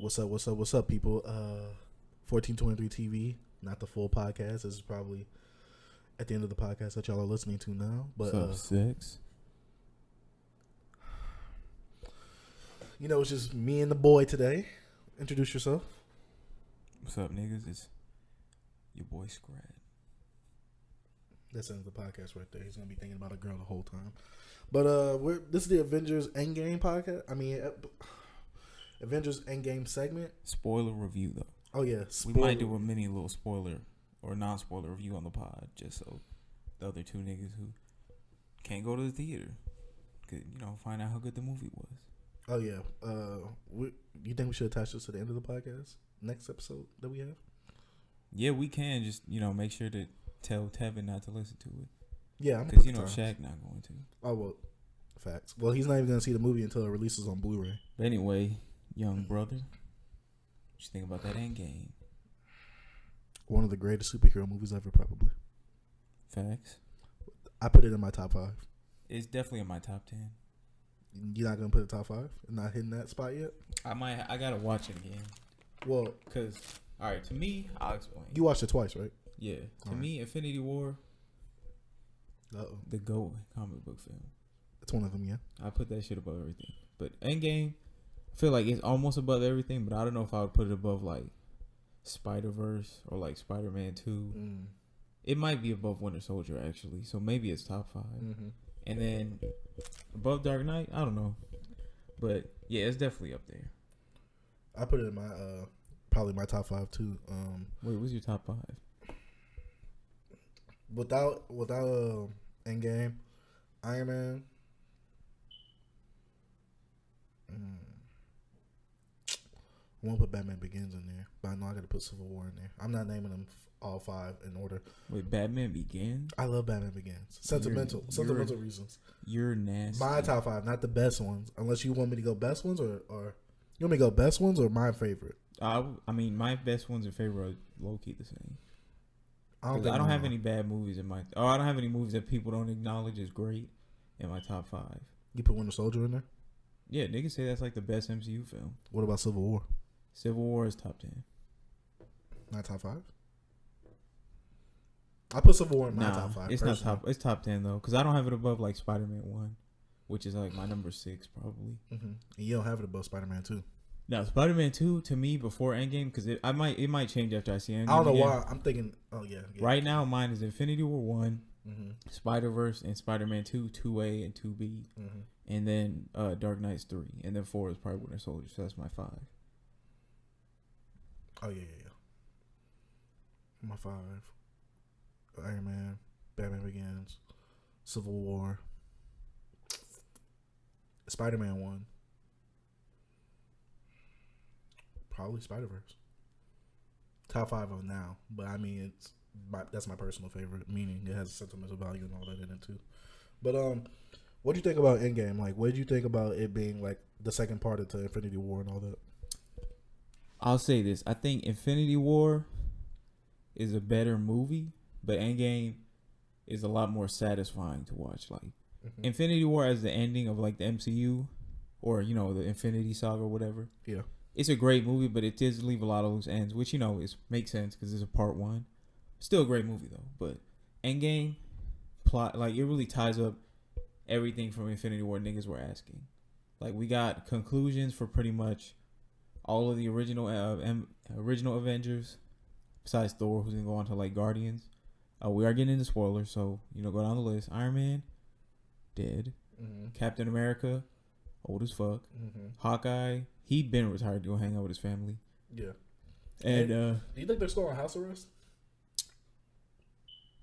What's up? What's up? What's up, people? 1423 TV, not the full podcast. This is probably at the end of the podcast that y'all are listening to now. But what's up, six? You know, it's just me and the boy today. Introduce yourself. What's up, niggas? It's your boy Scrad. That's the end of the podcast right there. He's gonna be thinking about a girl the whole time. But this is the Avengers Endgame podcast. Avengers Endgame segment. Spoiler review though. Oh yeah, we might do a mini little spoiler or non-spoiler review on the pod, just so the other two niggas who can't go to the theater could, find out how good the movie was. Oh yeah. You think we should attach this to the end of the podcast? Next episode that we have? Yeah, we can. Just make sure to tell Tevin not to listen to it. Yeah, because Shaq not going to. Oh well, facts. Well, he's not even gonna see the movie until it releases on Blu-ray. But anyway, young brother, what you think about that Endgame? One of the greatest superhero movies ever, probably. Facts. I put it in my top 5. It's definitely in my top 10. You're not gonna put it top 5? Not hitting that spot yet? I gotta watch it again. Well, because all right, to me, I'll explain. You watched it twice, right? Yeah. To me, Infinity War. The GOAT comic book film. It's one of them, yeah. I put that shit above everything. But Endgame, I feel like it's almost above everything, but I don't know if I would put it above like Spider-Verse or like Spider-Man 2. It might be above Winter Soldier actually, so maybe it's top 5. Mm-hmm. And then above Dark Knight, I don't know, but yeah, it's definitely up there. I put it in my probably my top 5 too. Wait, what's your top 5? Without Endgame, Iron Man. I won't put Batman Begins in there, but I know I got to put Civil War in there. I'm not naming them all 5 in order. Wait, Batman Begins? I love Batman Begins. Sentimental reasons. You're nasty. My top 5, not the best ones. Unless you want me to go best ones or you want me to go best ones or my favorite? I mean, my best ones and favorite are low key the same. I don't have any bad movies in my. I don't have any movies that people don't acknowledge as great in my top 5. You put Winter Soldier in there? Yeah, niggas say that's like the best MCU film. What about Civil War? Civil War is top 10. Not top 5? I put Civil War in my top 5. It's personally. Not top. It's top 10 though, because I don't have it above like Spider-Man 1, which is like my number 6 probably. Mm-hmm. And you don't have it above Spider-Man 2. No, Spider-Man 2 to me before Endgame, because it might change after I see Endgame. I don't know why. I'm thinking. Oh yeah. Right now, mine is Infinity War 1, Spider-Verse, and Spider-Man 2, 2A and 2B, and then Dark Knight's 3, and then 4 is probably Winter Soldier. So that's my 5. Oh yeah. My 5. Iron Man, Batman Begins, Civil War, Spider-Man 1, probably Spider-Verse. Top 5 of now, but I mean that's my personal favorite. Meaning it has a sentimental value and all that in it too. But what do you think about Endgame? Like, what did you think about it being like the second part of Infinity War and all that? I'll say this: I think Infinity War is a better movie, but Endgame is a lot more satisfying to watch. Like Infinity War as the ending of like the MCU, or the Infinity Saga or whatever. Yeah, it's a great movie, but it does leave a lot of loose ends, which makes sense because it's a part 1. Still a great movie though. But Endgame plot, like it really ties up everything from Infinity War niggas were asking. Like we got conclusions for pretty much all of the original Avengers, besides Thor, who's gonna go on to like Guardians. We are getting into spoilers, so go down the list. Iron Man, dead. Captain America, old as fuck. Hawkeye, he been retired to go hang out with his family. Yeah. And do you think they're still on house arrest?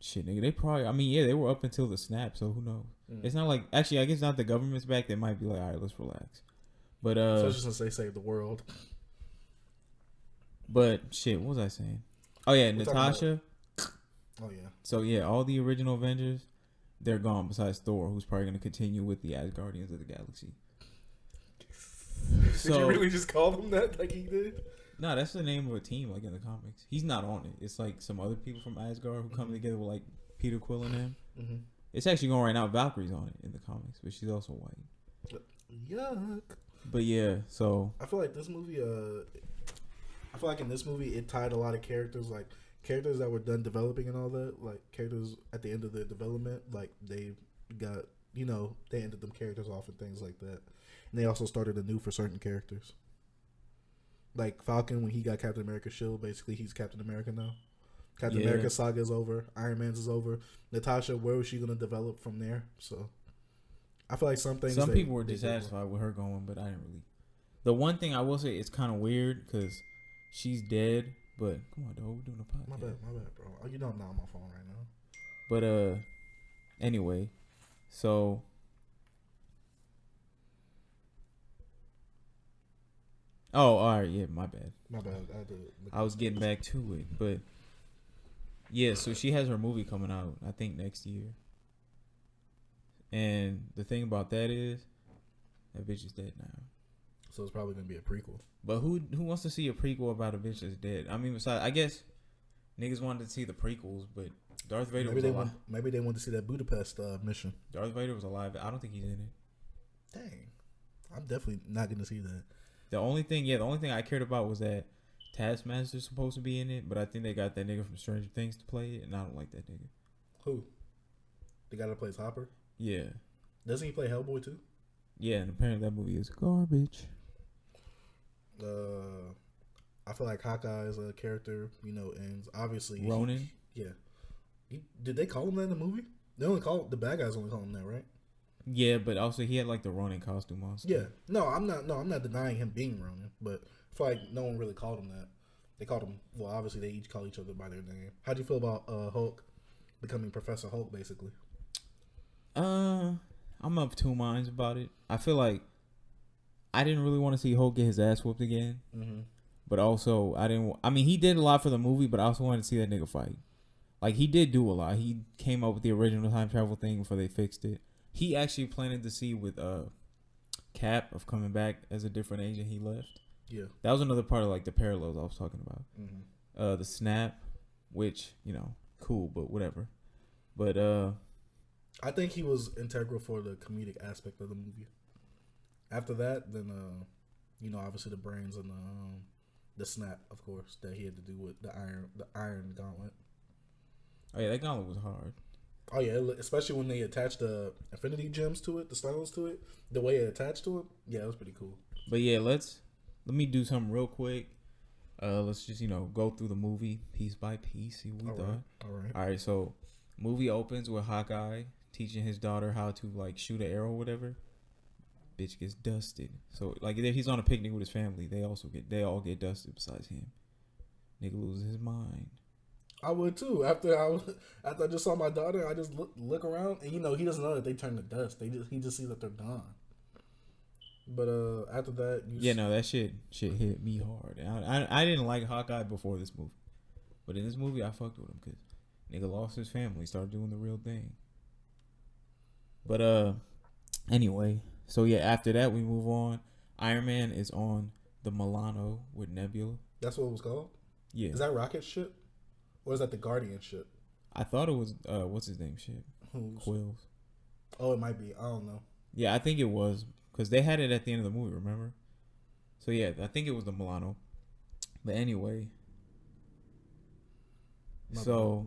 Shit, nigga, they probably. I mean, yeah, they were up until the snap, so who knows? It's not like actually, I guess not the government's back. They might be like, all right, let's relax. But so it's just since they saved the world. But shit, what was I saying? Oh yeah, Natasha. Oh yeah. So yeah, all the original Avengers, they're gone. Besides Thor, who's probably going to continue with the Asgardians of the Galaxy. Did you really just call them that like he did? No, that's the name of a team like in the comics. He's not on it. It's like some other people from Asgard who come together with like Peter Quill and him. It's actually going right now. Valkyrie's on it in the comics, but she's also white. Yuck. But yeah, so I feel like this movie. I feel like in this movie it tied a lot of characters, like characters that were done developing and all that, like characters at the end of their development, like they got they ended them characters off and things like that, and they also started anew for certain characters. Like Falcon, when he got Captain America's shield, basically he's Captain America now. Captain yeah, America's saga is over. Iron Man's is over. Natasha, where was she gonna develop from there? So I feel like some things. some people were dissatisfied with her going, but I didn't really. The one thing I will say, it's kind of weird because she's dead. But come on, dog, we're doing a podcast. My bad, bro. Oh, you know I'm not on my phone right now. But anyway, so all right, yeah, my bad. My bad. I had to I was getting back to it, but yeah, so she has her movie coming out, I think next year. And the thing about that is, that bitch is dead now. So it's probably gonna be a prequel. But who wants to see a prequel about a bitch that's dead? I mean, besides, I guess niggas wanted to see the prequels, but Darth Vader was alive. Maybe they want to see that Budapest mission. Darth Vader was alive. I don't think he's in it. Dang, I'm definitely not gonna see that. The only thing I cared about was that Taskmaster's supposed to be in it, but I think they got that nigga from Stranger Things to play it, and I don't like that nigga. Who? The guy that plays Hopper? Yeah. Doesn't he play Hellboy too? Yeah, and apparently that movie is garbage. I feel like Hawkeye is a character, and obviously Ronin. Did they call him that in the movie? They only call the bad guys only call him that, right? Yeah, but also he had like the Ronin costume on. Yeah. No, I'm not denying him being Ronin, but I feel like no one really called him that. They called him. Well, obviously they each call each other by their name. How do you feel about Hulk becoming Professor Hulk, basically? I'm of two minds about it. I feel like I didn't really want to see Hulk get his ass whooped again. Mm-hmm. But also, I mean, he did a lot for the movie, but I also wanted to see that nigga fight. Like, he did do a lot. He came up with the original time travel thing before they fixed it. He actually planted the seed with Cap of coming back as a different agent. He left. Yeah. That was another part of, like, the parallels I was talking about. Mm-hmm. The snap, which, cool, but whatever. But, I think he was integral for the comedic aspect of the movie. After that, then, obviously the brains and the snap, of course, that he had to do with the iron gauntlet. Oh yeah, that gauntlet was hard. Oh yeah, especially when they attached the infinity gems to it, the stones to it, the way it attached to it. Yeah, it was pretty cool. But yeah, let me do something real quick. Let's just go through the movie piece by piece. See what we thought. All right. So, movie opens with Hawkeye teaching his daughter how to like shoot an arrow, or whatever. Bitch gets dusted. So like if he's on a picnic with his family, they all get dusted besides him. Nigga loses his mind. I would too. After I just saw my daughter, I just look around and he doesn't know that they turn to dust. He just sees that they're gone. But after that, that shit hit me hard. I didn't like Hawkeye before this movie, but in this movie I fucked with him because nigga lost his family, started doing the real thing. But anyway. So, yeah, after that, we move on. Iron Man is on the Milano with Nebula. That's what it was called? Yeah. Is that Rocket ship? Or is that the Guardian ship? I thought it was, what's his name ship? Quills. Oh, it might be. I don't know. Yeah, I think it was. Because they had it at the end of the movie, remember? So, yeah, I think it was the Milano. But anyway. Nebula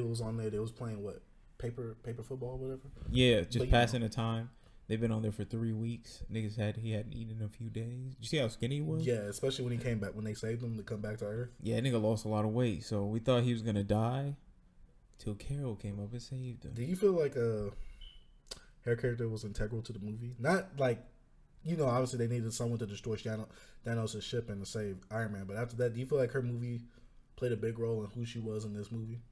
was on there. They was playing what? Paper football, whatever. Yeah, just passing the time. They've been on there for 3 weeks. Niggas he hadn't eaten in a few days. You see how skinny he was? Yeah, especially when he came back, when they saved him to come back to Earth. Yeah, nigga lost a lot of weight, so we thought he was gonna die. Till Carol came up and saved him. Do you feel like her character was integral to the movie? Not like, obviously they needed someone to destroy Thanos' ship and to save Iron Man, but after that, do you feel like her movie played a big role in who she was in this movie?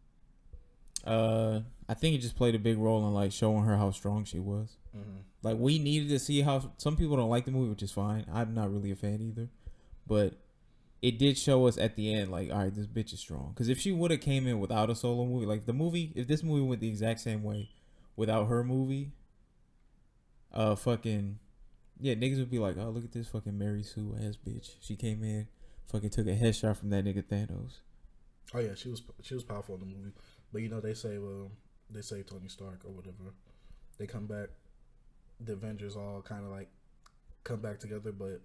I think it just played a big role in like showing her how strong she was. Mm-hmm. Like we needed to see how some people don't like the movie, which is fine. I'm not really a fan either, but it did show us at the end, like, all right, this bitch is strong. Because if she would have came in without a solo movie, like if this movie went the exact same way without her movie, niggas would be like, oh, look at this fucking Mary Sue ass bitch. She came in, fucking took a headshot from that nigga Thanos. Oh yeah, she was powerful in the movie. But they say Tony Stark or whatever. They come back. The Avengers all kind of like come back together, but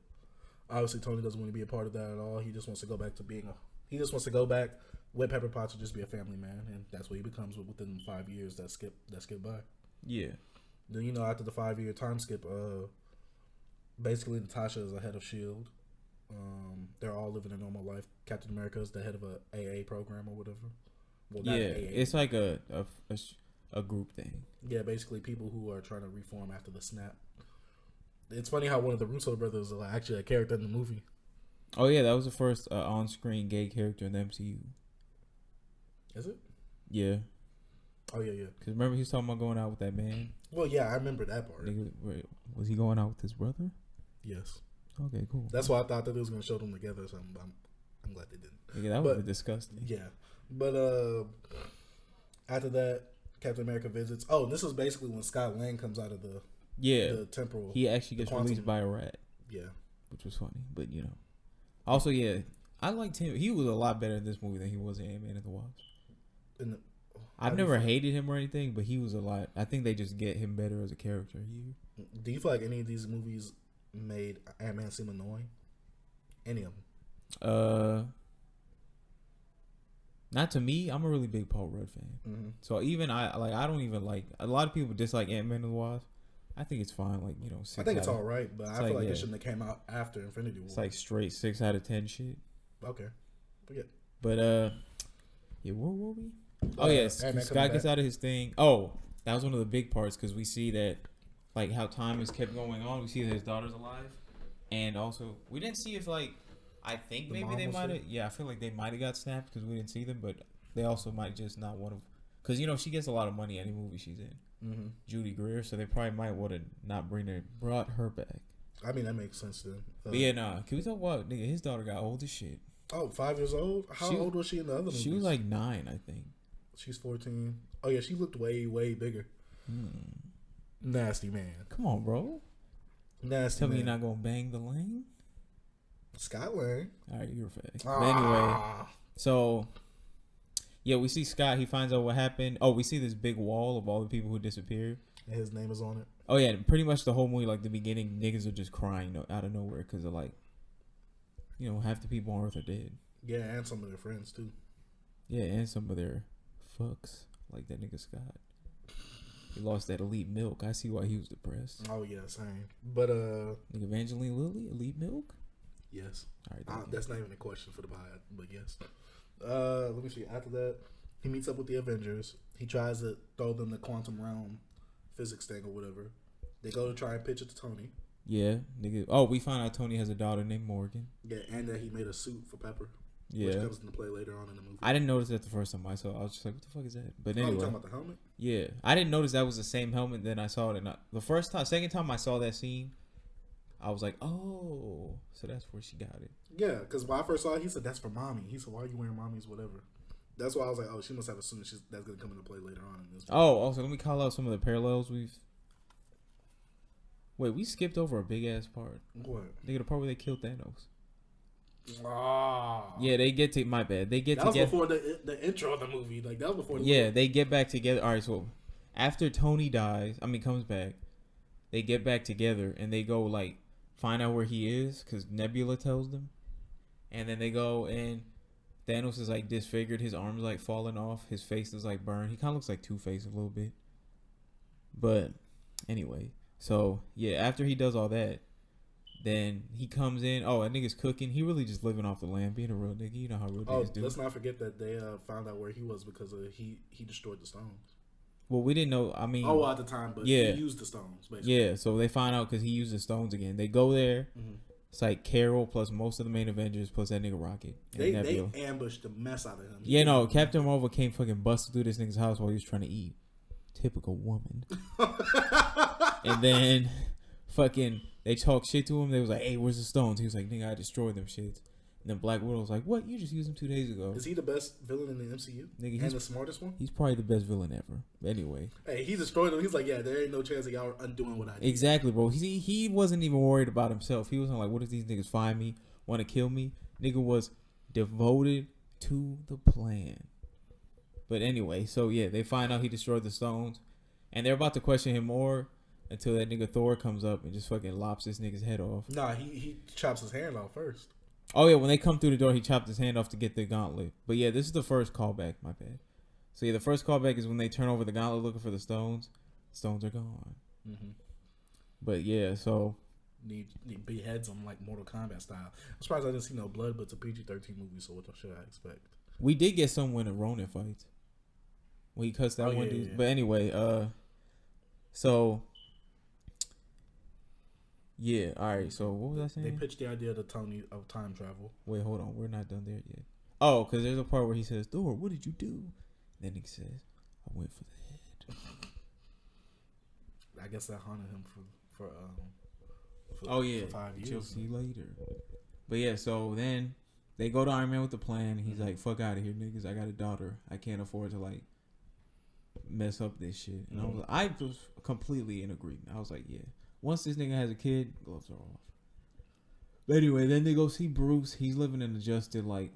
obviously Tony doesn't want to be a part of that at all. He just wants to go back to being a. He just wants to go back with Pepper Potts to just be a family man, and that's what he becomes within 5 years that skip by. Yeah. Then after the 5 year time skip, basically Natasha is the head of Shield. They're all living a normal life. Captain America is the head of a AA program or whatever. Well, yeah, it's like a group thing. Yeah, basically people who are trying to reform after the snap. It's funny how one of the Russo brothers is actually a character in the movie. Oh yeah, that was the first on-screen gay character in the MCU. Is it? Yeah. Oh yeah. Because remember he was talking about going out with that man. Well, yeah, I remember that part. Was he going out with his brother? Yes. Okay, cool. That's why I thought that they was gonna show them together. So I'm glad they didn't. Yeah, that would be disgusting. Yeah, but after that, Captain America visits. Oh, this is basically when Scott Lang comes out of the temporal. He actually gets released by a rat. Yeah, which was funny, but Also, yeah, I liked him. He was a lot better in this movie than he was in Ant-Man and the Wasp. I've never hated him or anything, but he was a lot. I think they just get him better as a character here. Do you feel like any of these movies made Ant-Man seem annoying? Any of them? Not to me. I'm a really big Paul Rudd fan. Mm-hmm. So even I don't even like. A lot of people dislike Ant-Man and the Wasp. I think it's fine. Like I think it's all right, but I feel like it shouldn't have came out after Infinity War. It's like straight 6 out of 10 shit. Okay, forget. But yeah, where were we? Oh yeah, Scott gets out of his thing. Oh, that was one of the big parts because we see that like how time has kept going on. We see that his daughter's alive, and also we didn't see if like I think maybe they might have. Yeah, I feel like they might have got snapped because we didn't see them, but they also might just not want to. Because she gets a lot of money any movie she's in. Mm-hmm. Judy Greer, so they probably might want to not brought her back. I mean that makes sense then. But yeah, can we talk about nigga? His daughter got old as shit. Oh, 5 years old. How old was she in the other movies? She was like 9, I think. She's 14. Oh yeah, she looked way bigger. Nasty man. Come on, bro. Nasty. Tell me you're not gonna bang the Lang. Scott Lang. All right, you're a fag. But anyway, so yeah, we see Scott. He finds out what happened. Oh, we see this big wall of all the people who disappeared. And his name is on it. Oh yeah, pretty much the whole movie, like the beginning, niggas are just crying out of nowhere because they're like, half the people on Earth are dead. Yeah, and some of their friends too. Yeah, and some of their fucks, like that nigga Scott. He lost that elite milk. I see why he was depressed. Oh yeah, same. But nigga Evangeline Lilly, elite milk. Yes. All right. That's not even a question for the pod, but yes. Let me see. After that, he meets up with the Avengers. He tries to throw them the quantum realm physics thing or whatever. They go to try and pitch it to Tony. Yeah, nigga. Oh, we find out Tony has a daughter named Morgan. Yeah, and that he made a suit for Pepper. Yeah. Which comes into play later on in the movie. I didn't notice that the first time I saw it. I was just like, what the fuck is that? But anyway. You talking about the helmet? Yeah. I didn't notice that was the same helmet. Then I saw it. Second time I saw that scene, I was like, oh, so that's where she got it. Yeah, because when I first saw it, he said, that's for mommy. He said, why are you wearing mommy's whatever? That's why I was like, oh, she must have a suit that's going to come into play later on in this movie. Oh, also, let me call out some of the parallels Wait, we skipped over a big-ass part. What? Nigga, the part where they killed Thanos. Ah. Yeah, they get to... My bad. They get together. That was before the intro of the movie. Like, that was before the movie. They get back together. All right, so after Tony comes back, they get back together, and they go, like, find out where he is, because Nebula tells them. And then they go, and Thanos is, like, disfigured. His arm's, like, falling off. His face is, like, burned. He kind of looks like Two-Face a little bit. But, anyway... So, yeah, after he does all that, then he comes in. Oh, that nigga's cooking. He really just living off the land, being a real nigga. You know how real niggas do. Let's not forget that they found out where he was because he destroyed the stones. Well, we didn't know. I mean... Oh, at the time, but he used the stones, basically. Yeah, so they find out because he used the stones again. They go there. Mm-hmm. It's like Carol plus most of the main Avengers plus that nigga Rocket. They ambushed the mess out of him. Yeah, no, Captain Marvel came fucking busted through this nigga's house while he was trying to eat. Typical woman. And then fucking they talk shit to him. They was like, hey, where's the stones? He was like, nigga, I destroyed them shits. And then Black Widow was like, what? You just used them 2 days ago. Is he the best villain in the MCU? Nigga, he's the smartest one? He's probably the best villain ever. Anyway. Hey, he destroyed them. He's like, yeah, there ain't no chance of y'all undoing what I did. Exactly, bro. He wasn't even worried about himself. He wasn't like, what if these niggas find me, want to kill me? Nigga was devoted to the plan. But anyway, so yeah, they find out he destroyed the stones. And they're about to question him more. until that nigga Thor comes up and just fucking lops this nigga's head off. Nah, he chops his hand off first. Oh yeah, when they come through the door, he chopped his hand off to get the gauntlet. But yeah, this is the first callback. My bad. So yeah, the first callback is when they turn over the gauntlet looking for the stones. Stones are gone. Mm-hmm. But yeah, so need beheads them like Mortal Kombat style. I'm surprised I didn't see no blood, but it's a PG-13 movie, so what should I expect? We did get some when Ronin fights. When he cuts that one dude. Yeah. But anyway, so yeah, all right. So what was I saying? They pitched the idea of time travel. Wait, hold on. We're not done there yet. Oh, because there's a part where he says, "Thor, what did you do?" Then he says, "I went for the head." I guess that haunted him for 5 years. You'll see later. But yeah, so then they go to Iron Man with the plan. He's like, "Fuck out of here, niggas! I got a daughter. I can't afford to like mess up this shit." And I was completely in agreement. I was like, "Yeah, once this nigga has a kid, gloves are off." But anyway, then they go see Bruce. He's living in adjusted like.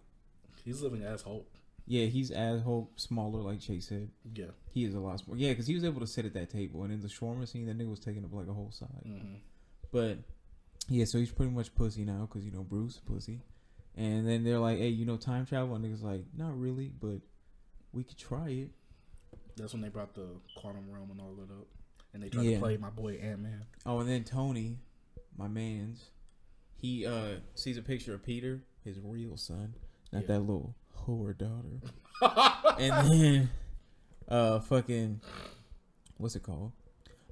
He's living as Hulk. Yeah, he's as Hulk, smaller, like Chase said. Yeah. He is a lot smaller. Yeah, because he was able to sit at that table. And in the shawarma scene, that nigga was taking up like a whole side. Mm-hmm. But, yeah, so he's pretty much pussy now because, Bruce, pussy. And then they're like, hey, time travel? And nigga's like, not really, but we could try it. That's when they brought the quantum realm and all that up. And they tried to play my boy Ant-Man. Oh, and then Tony, my mans, he sees a picture of Peter, his real son. Not that little whore daughter. And then fucking what's it called?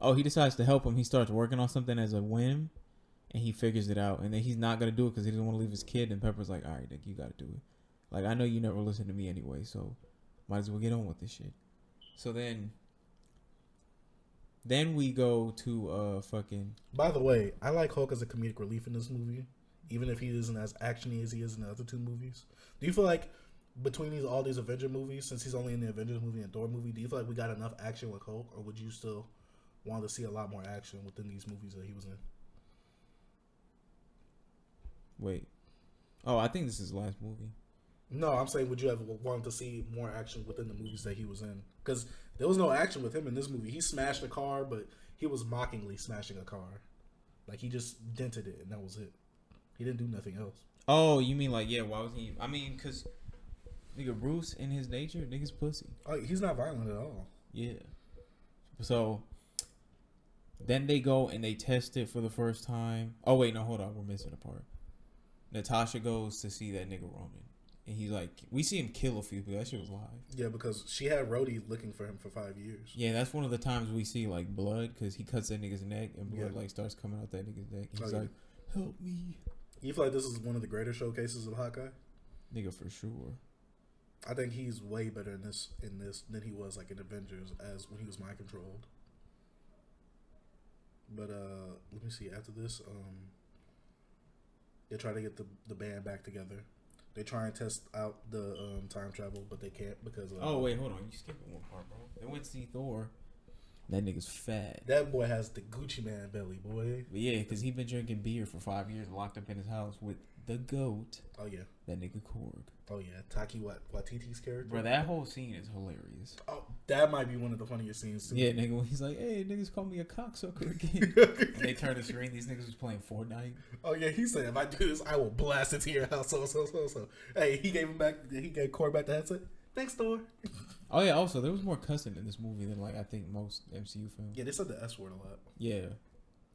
Oh, he decides to help him. He starts working on something as a whim and he figures it out. And then he's not gonna do it because he doesn't want to leave his kid. And Pepper's like, all right, Nick, you gotta do it. Like, I know you never listen to me anyway, so might as well get on with this shit. So then we go to fucking. By the way, I like Hulk as a comedic relief in this movie, even if he isn't as actiony as he is in the other two movies. Do you feel like between all these Avenger movies, since he's only in the Avengers movie and Thor movie, do you feel like we got enough action with Hulk, or would you still want to see a lot more action within these movies that he was in? Wait. Oh, I think this is the last movie. No, I'm saying would you have wanted to see more action within the movies that he was in? Because there was no action with him in this movie. He smashed a car, but he was mockingly smashing a car. Like, he just dented it, and that was it. He didn't do nothing else. Oh, you mean like, yeah, why was he... I mean, because, nigga, Bruce, in his nature, nigga's pussy. Oh, he's not violent at all. Yeah. So, then they go and they test it for the first time. Oh, wait, no, hold on. We're missing a part. Natasha goes to see that nigga Roman. And he's like, we see him kill a few people. That shit was live. Yeah, because she had Rhodey looking for him for 5 years. Yeah, that's one of the times we see, like, blood, because he cuts that nigga's neck, and blood, like, starts coming out that nigga's neck. He's like, help me. You feel like this is one of the greater showcases of Hawkeye? Nigga, for sure. I think he's way better in this than he was, like, in Avengers, as when he was mind controlled. But, let me see, after this, they try to get the band back together. They try and test out the time travel, but they can't because of... Oh, wait, hold on. You skipping one part, bro. They went to see Thor. That nigga's fat. That boy has the Gucci Man belly, boy. But yeah, because he been drinking beer for 5 years, locked up in his house with the GOAT. Oh, yeah. That nigga Korg. Oh, yeah. Taki Waititi's character. Bro, that whole scene is hilarious. Oh, that might be one of the funniest scenes, too. Yeah, nigga, when he's like, hey, niggas call me a cocksucker again. And they turn the screen, these niggas was playing Fortnite. Oh, yeah, he said, if I do this, I will blast it to your house, so. Hey, he gave Korg back the headset. Thanks, Thor. Oh, yeah, also, there was more cussing in this movie than, like, I think most MCU films. Yeah, they said the S word a lot. Yeah.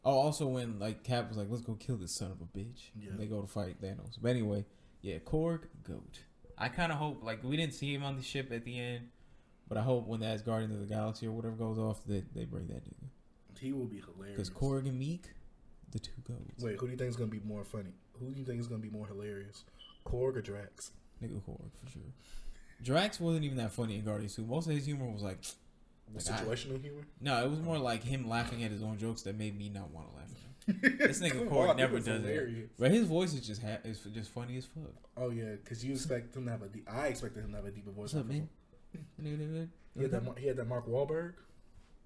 Oh, also when, like, Cap was like, let's go kill this son of a bitch. Yeah. And they go to fight Thanos. But anyway, yeah, Korg, GOAT. I kind of hope, like, we didn't see him on the ship at the end, but I hope when that Guardian of the Galaxy or whatever goes off, that they bring that nigga. He will be hilarious. Because Korg and Meek, the two GOATs. Wait, who do you think is going to be more funny? Who do you think is going to be more hilarious? Korg or Drax? Nigga Korg, for sure. Drax wasn't even that funny in Guardians 2. Most of his humor was like situational humor? No, it was more like him laughing at his own jokes that made me not want to laugh at him. This nigga Korg never does it. But his voice is just funny as fuck. Oh yeah, because you expect him to have I expected him to have a deeper voice. What's up, man? He had that Mark Wahlberg.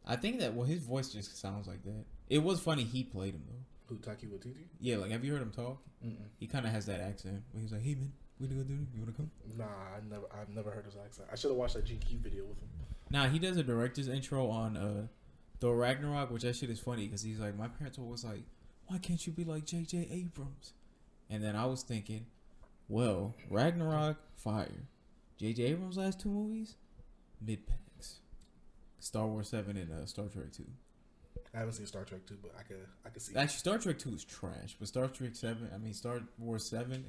I think that his voice just sounds like that. It was funny he played him though. Who, Taki Waititi? Yeah, like have you heard him talk? Mm-mm. He kind of has that accent where he's like, "Hey man, we gonna go do it? You wanna come?" Nah, I've never heard his accent. I should have watched that GQ video with him. Nah, he does a director's intro on Thor Ragnarok, which that shit is funny because he's like, my parents were always like, why can't you be like J.J. Abrams? And then I was thinking, well, Ragnarok, fire. J.J. Abrams' last 2 movies, mid packs. Star Wars 7 and Star Trek 2. I haven't seen Star Trek 2, but I could see. Actually, Star Trek 2 is trash, but Star Wars 7,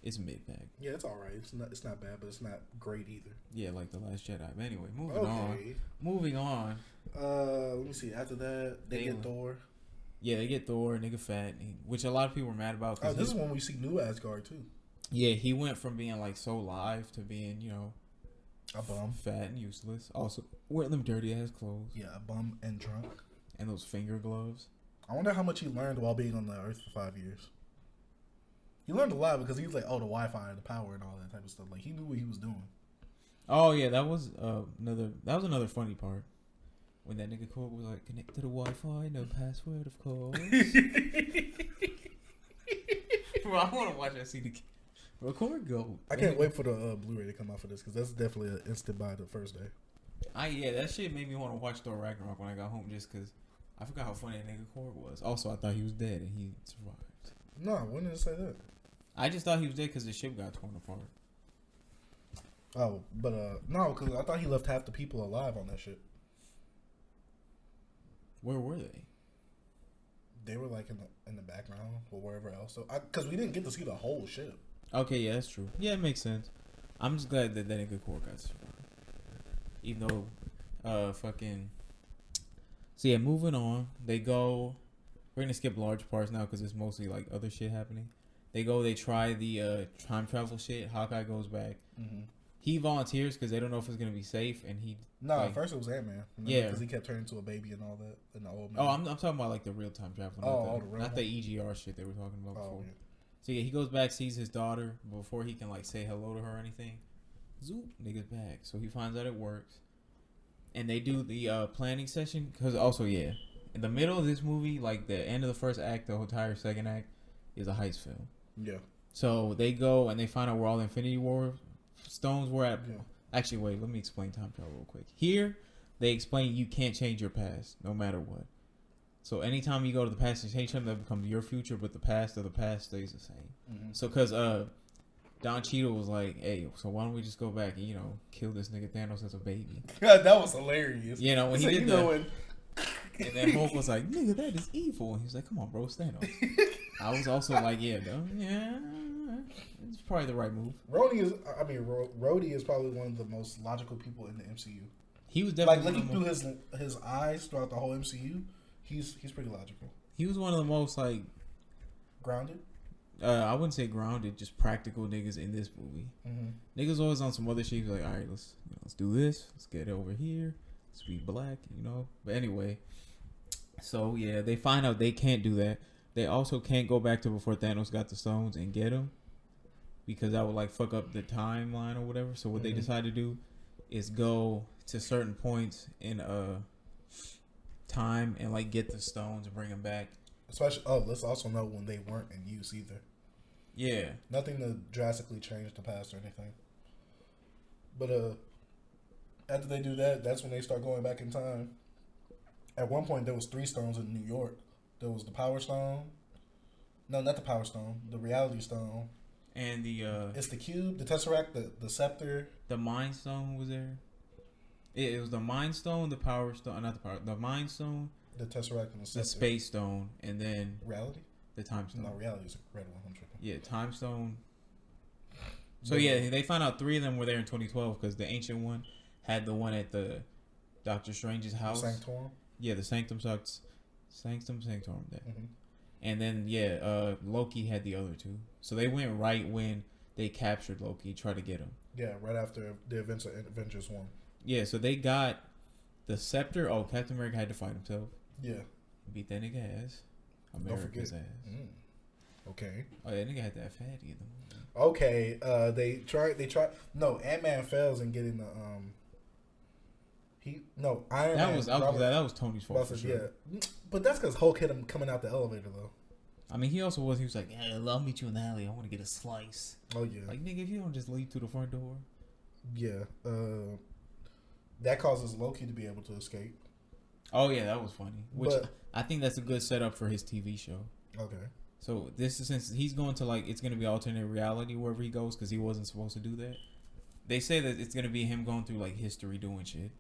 it's mid pack. Yeah, it's all right. It's not bad, but it's not great either. Yeah, like The Last Jedi. But anyway, moving on. Let me see. After that, they get Thor. Yeah, they get Thor, nigga fat, which a lot of people were mad about. Oh, this is when we see New Asgard too. Yeah, he went from being like so live to being, a bum, fat and useless. Also, wearing them dirty ass clothes. Yeah, a bum and drunk. And those finger gloves. I wonder how much he learned while being on the Earth for 5 years. He learned a lot because he was like, the Wi-Fi and the power and all that type of stuff. Like he knew what he was doing. Oh yeah, that was another funny part. When that nigga Korg was like, connect to the Wi-Fi, no password, of course. Bro, I want to watch that scene again. Bro, Korg go. I can't wait for the Blu-ray to come out for this because that's definitely an instant buy the first day. That shit made me want to watch Thor Ragnarok when I got home just because I forgot how funny that nigga Korg was. Also, I thought he was dead and he survived. No, when did it say that? I just thought he was dead because the ship got torn apart. Oh, but no, because I thought he left half the people alive on that ship. Where were they? They were like in the background or wherever else. So, because we didn't get to see the whole ship. Okay, yeah, that's true. Yeah, it makes sense. I'm just glad that nigga Korg got survived. Even though, So yeah, moving on. They go. We're gonna skip large parts now because it's mostly like other shit happening. They try the time travel shit. Hawkeye goes back. Mm-hmm. He volunteers because they don't know if it's gonna be safe, and he. No, at first it was Ant-Man. Yeah, because he kept turning into a baby and all that, and the old man. Oh, I'm talking about like the real time travel. Not the EGR shit they were talking about before. Yeah. So yeah, he goes back, sees his daughter before he can like say hello to her or anything. Zoop, nigga's back. So he finds out it works, and they do the planning session because also in the middle of this movie, like the end of the first act, the entire second act is a heist film. Yeah. So they go and they find out where all the Infinity War stones were at. Yeah. Actually, wait, let me explain time travel real quick. Here, they explain you can't change your past, no matter what. So anytime you go to the past and change something, that becomes your future, but the past of the past stays the same. Mm-hmm. So, because Don Cheadle was like, hey, so why don't we just go back and, kill this nigga Thanos as a baby? God, that was hilarious. When he did that. And then Hulk was like, nigga, that is evil. And he was like, come on, bro, stand up. I was also like, it's probably the right move. Rhodey is probably one of the most logical people in the MCU. He was definitely looking through his eyes throughout the whole MCU. He's pretty logical. He was one of the most grounded. I wouldn't say grounded, just practical niggas in this movie. Mm-hmm. Niggas always on some other shit. He was like, all right, let's do this. Let's get it over here. Let's be black, But anyway, so yeah, they find out they can't do that. They also can't go back to before Thanos got the stones and get them because that would fuck up the timeline or whatever. So what they decide to do is go to certain points in time and get the stones and bring them back. Especially, let's also know when they weren't in use either. Yeah. Nothing to drastically change the past or anything. But after they do that, that's when they start going back in time. At one point, there was 3 stones in New York. There was the Power Stone. No, not the Power Stone. The Reality Stone. And the it's the Cube, the Tesseract, the Scepter. The Mind Stone was there. It was the Mind Stone, the Power Stone, not the Power. The Mind Stone. The Tesseract and the Scepter. The Space Stone, and then Reality. The Time Stone. No, Reality is a red one. I'm tripping. Yeah, Time Stone. So yeah, they found out 3 of them were there in 2012 because the ancient one had the one at the Doctor Strange's house. The Sanctorum. Yeah, the Sanctum Sanctorum there. Mm-hmm. And then Loki had the other 2. So they went right when they captured Loki, tried to get him. Yeah, right after the events of Avengers 1. Yeah, so they got the scepter. Oh, Captain America had to fight himself. Yeah. Beat that nigga ass. America's ass. Mm. Okay. Oh, that nigga had that fatty in the movie. Okay. They tried. No, Ant-Man fails in getting the Iron Man. That was Tony's fault for sure. Yeah, but that's because Hulk hit him coming out the elevator though. I mean, he was like, yeah, I'll meet you in the alley. I want to get a slice. Oh yeah. Like nigga, if you don't just leave through the front door. Yeah. That causes Loki to be able to escape. Oh yeah, that was funny. Which But I think that's a good setup for his TV show. okay, So this is since he's going to like it's gonna be alternate reality wherever he goes because he wasn't supposed to do that. They say that it's gonna be him going through like history doing shit.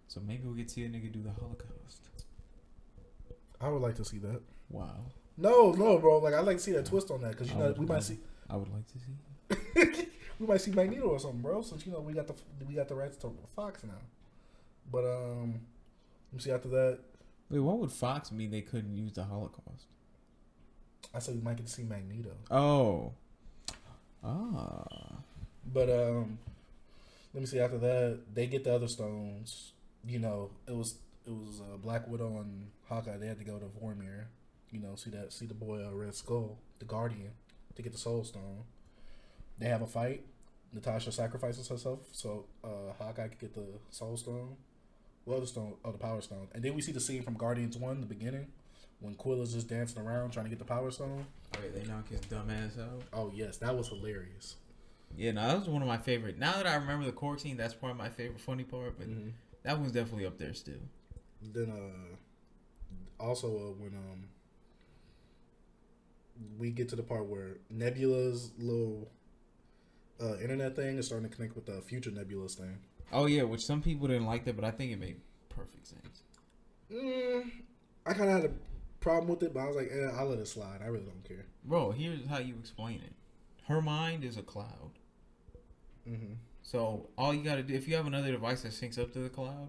So maybe we'll get to see a nigga do the Holocaust. I would like to see that. Wow. No, bro. Like I like to see that twist on that because we might see. I would like to see. We might see Magneto or something, bro. Since we got the rights to Fox now. But let me see after that. Wait, what would Fox mean they couldn't use the Holocaust? I said we might get to see Magneto. Oh. Ah. But let me see after that. They get the other stones. It was Black Widow and Hawkeye. They had to go to Vormir. See the boy Red Skull, the Guardian, to get the Soul Stone. They have a fight. Natasha sacrifices herself so Hawkeye could get the Soul Stone. Well, the stone, the Power Stone. And then we see the scene from Guardians 1, the beginning, when Quill is just dancing around trying to get the Power Stone. Oh, yeah, they knock his dumb ass out. Oh, yes, that was hilarious. Yeah, no, that was one of my favorite. Now that I remember the Korg scene, that's probably my favorite funny part, but that one's definitely up there still. Then, also, when we get to the part where Nebula's little internet thing is starting to connect with the future Nebula's thing. Oh, yeah, which some people didn't like that, but I think it made perfect sense. I kind of had a problem with it, but I was like, I'll let it slide. I really don't care. Bro, here's how you explain it. Her mind is a cloud. Mm-hmm. So all you got to do, if you have another device that syncs up to the cloud.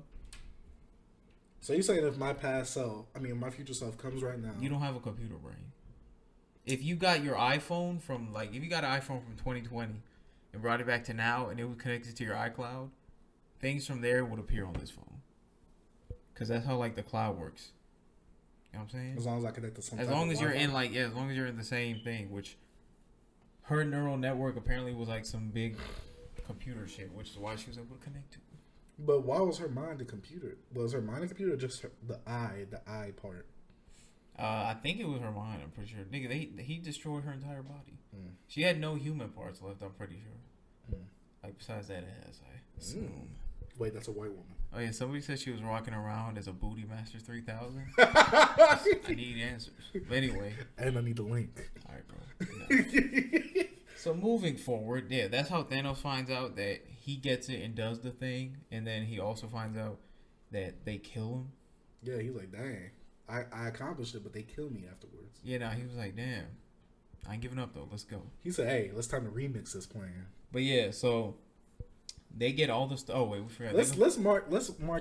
So you're saying if my my future self comes right now. You don't have a computer brain. If you got your iPhone if you got an iPhone from 2020 and brought it back to now and it was connected to your iCloud, things from there would appear on this phone. Because that's how the cloud works. You know what I'm saying? As long as I connect to something. As long as you're in the same thing, which her neural network apparently was some big computer shit, which is why she was able to connect to it. But why was her mind a computer? Was her mind a computer or just the eye part? I think it was her mind, I'm pretty sure. Nigga, he destroyed her entire body. She had no human parts left, I'm pretty sure. Besides that ass, I assume. Wait, that's a white woman. Oh, yeah, somebody said she was rocking around as a Booty Master 3000. I need answers. But anyway. And I need the link. All right, bro. No. So moving forward, yeah, that's how Thanos finds out that he gets it and does the thing. And then he also finds out that they kill him. Yeah, he's like, dang. I accomplished it, but they killed me afterwards. Yeah, no, he was like, damn. I ain't giving up, though. Let's go. He said, hey, let's time to remix this plan. But yeah, so they get all the stuff. Oh, wait, we forgot. Let's mark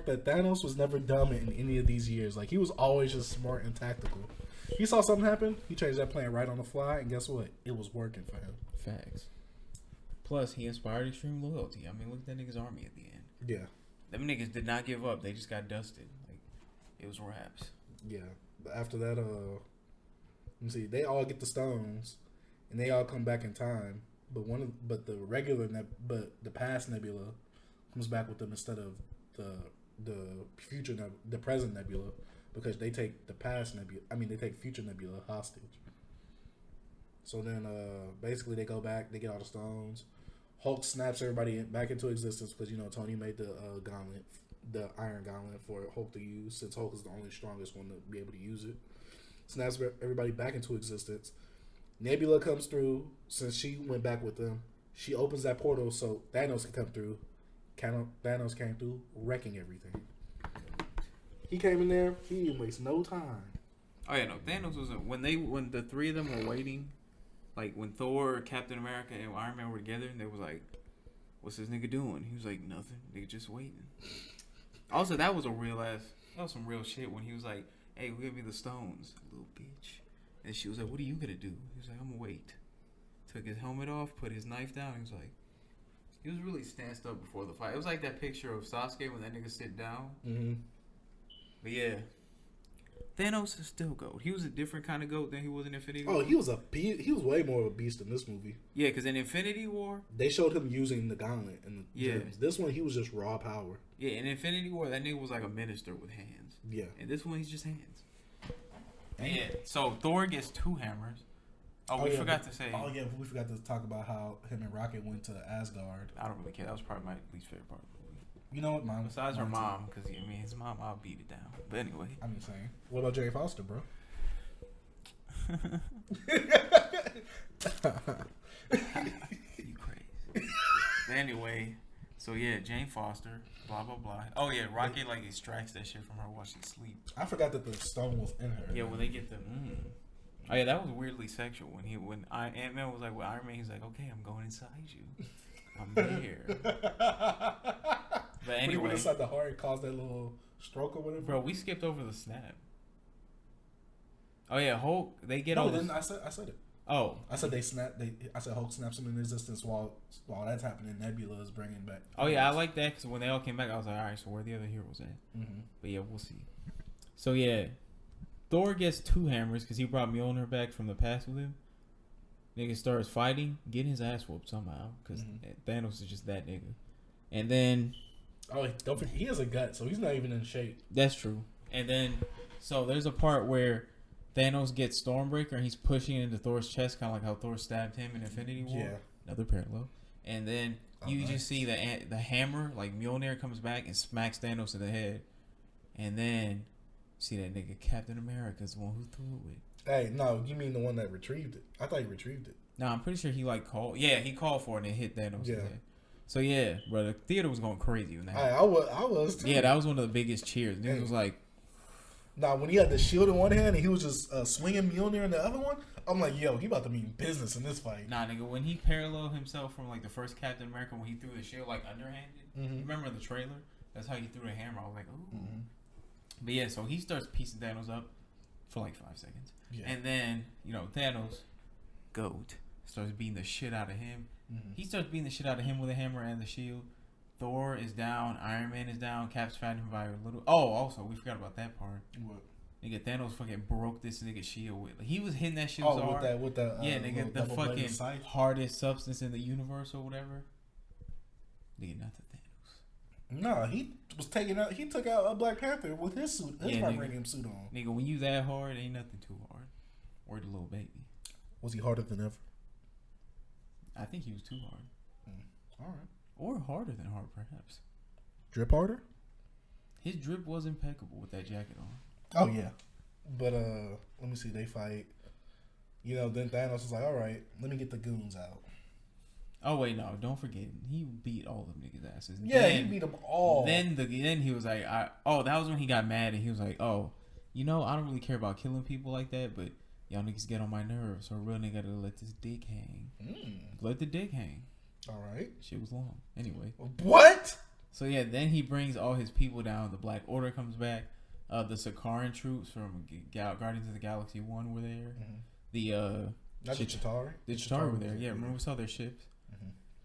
that Thanos was never dumb in any of these years. He was always just smart and tactical. He saw something happen, he changed that plan right on the fly, and guess what? It was working for him. Facts. Plus, he inspired extreme loyalty. I mean, look at that nigga's army at the end. Yeah. Them niggas did not give up. They just got dusted. It was raps. Yeah. But after that, let me see. They all get the stones, and they all come back in time. But the past Nebula comes back with them instead of the present Nebula, because they take the past Nebula. They take future Nebula hostage. So then, basically, they go back. They get all the stones. Hulk snaps everybody back into existence because Tony made the gauntlet, the Iron Gauntlet, for Hulk to use, since Hulk is the only strongest one to be able to use it. Snaps everybody back into existence. Nebula comes through. Since she went back with them, she opens that portal so Thanos can come through. Thanos came through, wrecking everything. He came in there. He didn't waste no time. Oh yeah, no. Thanos was when the three of them were waiting, when Thor, Captain America, and Iron Man were together, and they was like, "What's this nigga doing?" He was like, "Nothing. Nigga just waiting." Also, that was some real shit when he was like, "Hey, give me the stones, little bitch." And she was like, "What are you gonna do?" He was like, "I'm gonna wait." Took his helmet off, put his knife down. He was really stanced up before the fight. It was like that picture of Sasuke when that nigga sit down. Mm-hmm. But yeah, Thanos is still GOAT. He was a different kind of GOAT than he was in Infinity War. Oh, he was way more of a beast in this movie. Yeah, because in Infinity War, they showed him using the gauntlet and the gems. This one, he was just raw power. Yeah, in Infinity War, that nigga was like a minister with hands. Yeah. And this one, he's just hands. Yeah. So Thor gets 2 hammers. We forgot to say. Oh yeah, we forgot to talk about how him and Rocket went to Asgard. I don't really care. That was probably my least favorite part of the movie. You know what, mom? Besides her Mine mom, because I mean, his mom, I'll beat it down. But anyway, too. I'm just saying. What about Jane Foster, bro? you crazy. But anyway, so yeah, Jane Foster, blah blah blah. Oh yeah, Rocket like extracts that shit from her while she sleeps. I forgot that the stone was in her. Yeah, when they get the. Oh yeah, that was weirdly sexual when Ant-Man was like with Iron Man, he's like, okay, I'm going inside you. I'm there. But anyway, when he went inside the heart, it caused that little stroke or whatever. Bro, we skipped over the snap. Oh yeah, Hulk. They get no, all. I said it. Oh, I said they snap. I said Hulk snaps into existence while that's happening. Nebula is bringing back. Oh yeah, I like that because when they all came back, I was like, all right, so where the other heroes at? Mm-hmm. But yeah, we'll see. So yeah, Thor gets 2 hammers because he brought Mjolnir back from the past with him. Nigga starts fighting, getting his ass whooped somehow because Thanos is just that nigga. And then, oh, don't forget, he has a gut, so he's not even in shape. That's true. And then, so there's a part where Thanos gets Stormbreaker and he's pushing it into Thor's chest, kind of like how Thor stabbed him in Infinity War. Yeah. Another parallel. And then you just see the hammer, like Mjolnir, comes back and smacks Thanos in the head. And then see that nigga Captain America's the one who threw it. Hey, no, you mean the one that retrieved it? I thought he retrieved it. No, I'm pretty sure he like called. Yeah, he called for it and it hit Thanos. Yeah. So yeah, bro, the theater was going crazy when that. I was too. Yeah, that was one of the biggest cheers. Niggas was like. Nah, when he had the shield in one hand and he was just swinging Mjolnir in the other one, I'm like, yo, he about to mean business in this fight. Nah, nigga, when he paralleled himself from like the first Captain America when he threw the shield like underhanded. Remember the trailer? That's how he threw the hammer. I was like, ooh. But yeah, so he starts piecing Thanos up for like 5 seconds. Yeah. And then, Thanos, GOAT, starts beating the shit out of him. He starts beating the shit out of him with a hammer and the shield. Thor is down. Iron Man is down. Cap's fighting him by a little. Oh, also, we forgot about that part. What? Nigga, Thanos fucking broke this nigga shield with. Like, he was hitting that shit so hard. With the yeah, nigga, the fucking hardest substance in the universe or whatever. Nigga, not the Thanos. No, he was taking out. He took out a Black Panther with his suit, his vibranium suit on. Nigga, when you that hard, ain't nothing too hard. Or the little baby. Was he harder than ever? I think he was too hard. All right. Or harder than hard, perhaps. Drip harder? His drip was impeccable with that jacket on. Oh, yeah. But, let me see. They fight. Then Thanos is like, all right, let me get the goons out. Oh, wait, no. Don't forget. He beat all them niggas' asses. Yeah, he beat them all. Then he was like, that was when he got mad and he was like, I don't really care about killing people like that, but y'all niggas get on my nerves, so a real nigga gotta let this dick hang. Let the dick hang. All right. Shit was long. Anyway. What? So yeah, then he brings all his people down. The Black Order comes back. The Sakaran troops from Guardians of the Galaxy 1 were there. The not the Chitauri. The Chitauri were there. Yeah, remember we saw their ships.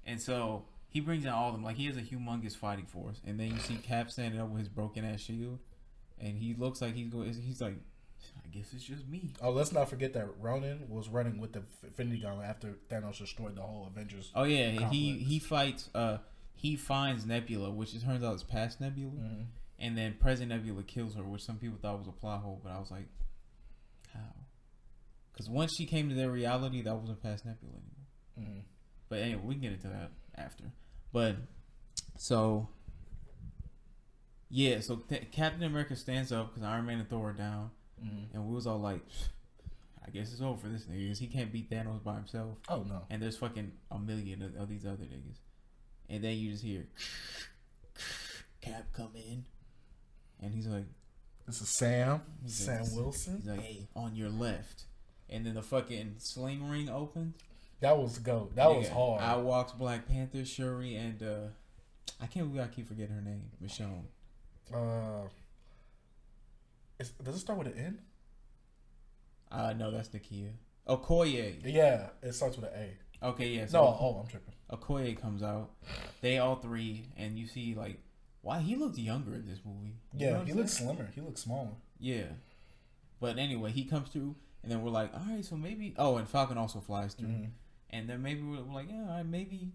And so he brings down all of them. Like, he has a humongous fighting force. And then you see Cap standing up with his broken ass shield, and he looks like he's like, I guess it's just me. Oh, let's not forget that Ronan was running with the Infinity Gauntlet after Thanos destroyed the whole Avengers. Oh yeah, complex. He fights. He finds Nebula, which it turns out is past Nebula, and then present Nebula kills her, which some people thought was a plot hole, but I was like, how? Because once she came to their reality, that wasn't past Nebula anymore. But anyway, we can get into that after. But so yeah, so Captain America stands up because Iron Man and Thor are down. And we was all like, I guess it's over for this nigga because he can't beat Thanos by himself. Oh, no. And there's fucking a million of these other niggas. And then you just hear Cap come in. And he's like, this is Sam. Sam Wilson. He's like, hey, on your left. And then the fucking sling ring opened. That was go. That was hard. I walks Black Panther, Shuri, and I can't believe I keep forgetting her name. Michonne. Does it start with an N? No, that's Nakia. Okoye. Yeah, it starts with an A. Okay, yeah. So I'm tripping. Okoye comes out. They all three, and you see like, why he looked younger in this movie. Yeah, he looks slimmer. He looks smaller. Yeah, but anyway, he comes through, and then we're like, all right, so maybe. Oh, and Falcon also flies through, and then maybe we're like, yeah, all right, maybe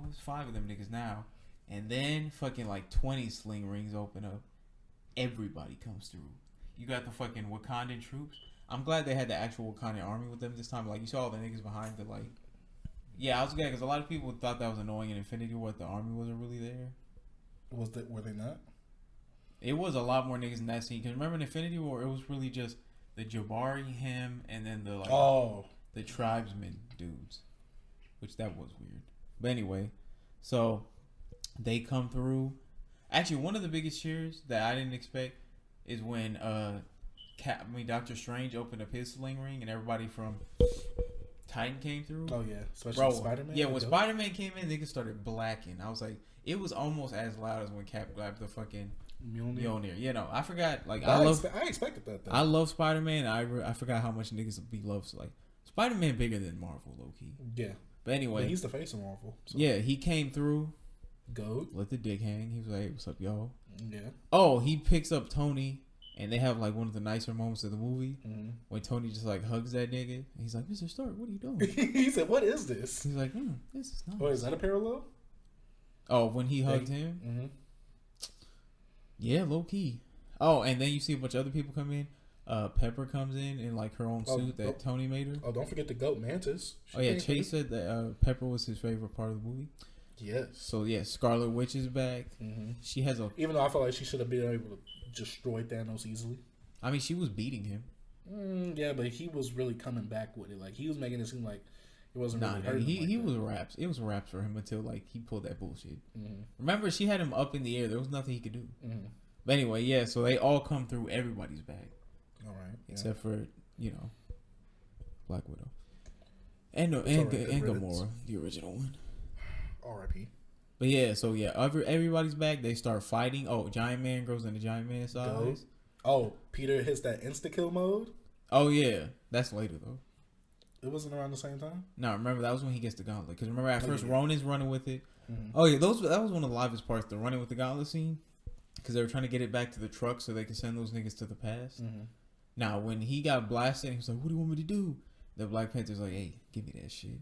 it's 5 of them niggas now, and then fucking like 20 sling rings open up. Everybody comes through. You got the fucking Wakandan troops. I'm glad they had the actual Wakandan army with them this time. Like, you saw all the niggas behind the, like... Yeah, I was glad because a lot of people thought that was annoying in Infinity War, the army wasn't really there. Were they not? It was a lot more niggas in that scene. Because remember in Infinity War, it was really just the Jabari, him, and then the the tribesmen dudes, which that was weird. But anyway, so they come through. Actually, one of the biggest cheers that I didn't expect is when Doctor Strange opened up his sling ring and everybody from Titan came through. Oh yeah, especially Spider-Man. Yeah, when Spider-Man came in, niggas started blacking. I was like, it was almost as loud as when Cap grabbed the fucking Mjolnir. You know, I forgot. Like I expected that. Though. I love Spider-Man. I forgot how much niggas be loved. Like Spider-Man bigger than Marvel, low key. Yeah. But anyway, he's the face of Marvel. So. Yeah, he came through. Goat. Let the dick hang. He was like, "What's up, y'all?" Yeah. Oh, he picks up Tony, and they have like one of the nicer moments of the movie when Tony just like hugs that nigga. And he's like, "Mr. Stark, what are you doing?" He said, "What is this?" He's like, "This is nice." Oh, is that a parallel? Oh, when he hugged him. Mm-hmm. Yeah, low key. Oh, and then you see a bunch of other people come in. Pepper comes in like her own suit that Tony made her. Oh, don't forget the goat Mantis. Chase said that Pepper was his favorite part of the movie. Yes. So yeah, Scarlet Witch is back. Mm-hmm. She has even though I felt like she should have been able to destroy Thanos easily. I mean, she was beating him. Yeah, but he was really coming back with it. Like he was making it seem like it wasn't really hurting. He was raps. It was raps for him until like he pulled that bullshit. Mm-hmm. Remember, she had him up in the air. There was nothing he could do. Mm-hmm. But anyway, yeah. So they all come through. Everybody's back. All right. Yeah. Except for Black Widow and Gamora, the original one. R.I.P. But yeah, so yeah, everybody's back. They start fighting. Oh, Giant Man grows into Giant Man size. Oh, Peter hits that insta kill mode. Oh yeah, that's later though. It wasn't around the same time. No, remember that was when he gets the gauntlet. Because remember at first Ronin's running with it. Mm-hmm. Oh yeah, that was one of the livest parts, the running with the gauntlet scene. Because they were trying to get it back to the truck so they could send those niggas to the past. Mm-hmm. Now when he got blasted, he was like, "What do you want me to do?" The Black Panther's like, "Hey, give me that shit."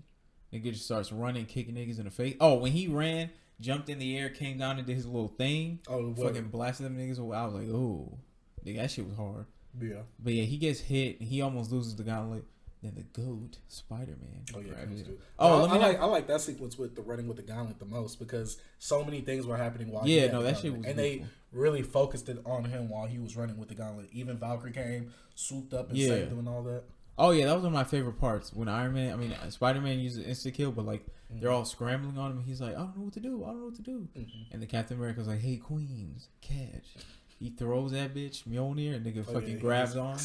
Nigga just starts running, kicking niggas in the face. Oh, when he ran, jumped in the air, came down and did his little thing. Oh, fucking blasted them niggas away. I was like, oh, nigga, that shit was hard. Yeah. But yeah, he gets hit. He almost loses the gauntlet. Then the goat, Spider-Man. Oh yeah. I like that sequence with the running with the gauntlet the most because so many things were happening while. Yeah, no, that shit was. And beautiful. They really focused it on him while he was running with the gauntlet. Even Valkyrie came, swooped up and saved him and all that. Oh yeah, that was one of my favorite parts when Spider-Man uses insta kill, but like they're all scrambling on him. And he's like, I don't know what to do. Mm-hmm. And the Captain America's like, hey Queens, catch. He throws that bitch Mjolnir and nigga fucking grabs on.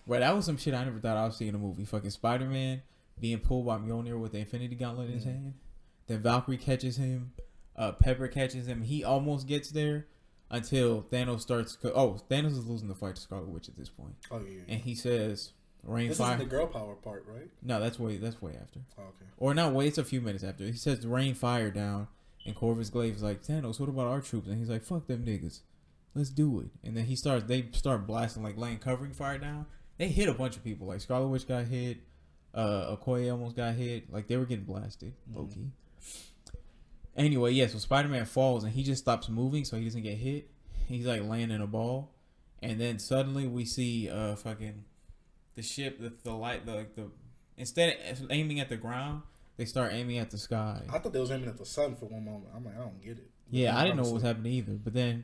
Bro, that was some shit I never thought I would see in a movie. Fucking Spider-Man being pulled by Mjolnir with the Infinity Gauntlet in his hand. Then Valkyrie catches him. Pepper catches him. He almost gets there until Thanos starts. Thanos is losing the fight to Scarlet Witch at this point. Oh yeah. And he says. This is the girl power part, right? No, that's way after. Oh, okay. Or not way, it's a few minutes after. He says rain fire down, and Corvus Glaive is like, Thanos, what about our troops? And he's like, fuck them niggas. Let's do it. And then they start blasting, like laying covering fire down. They hit a bunch of people. Like Scarlet Witch got hit, Okoye almost got hit. Like they were getting blasted, low-key. Anyway, yeah, so Spider-Man falls and he just stops moving so he doesn't get hit. He's like laying in a ball. And then suddenly we see fucking the ship, the light, the instead of aiming at the ground, they start aiming at the sky. I thought they was aiming at the sun for one moment. I'm like, I don't get it. Yeah, I didn't know what was happening either. But then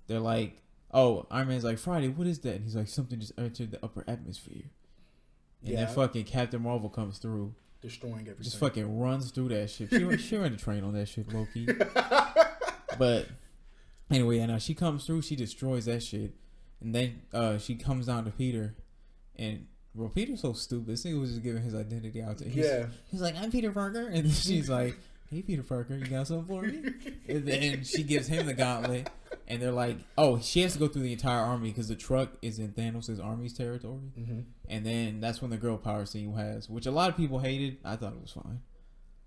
they're like, oh, Iron Man's like, Friday, what is that? And he's like, something just entered the upper atmosphere. And then fucking Captain Marvel comes through. Destroying everything. Just fucking runs through that ship. She ran the train on that shit, low-key. But anyway, and she comes through, she destroys that shit. And then she comes down to Peter. And bro, Peter's so stupid. This nigga was just giving his identity out to him. He's like, I'm Peter Parker. And then she's like, hey, Peter Parker, you got something for me? And then she gives him the gauntlet. And they're like, oh, she has to go through the entire army because the truck is in Thanos' army's territory. Mm-hmm. And then that's when the girl power scene has, which a lot of people hated. I thought it was fine.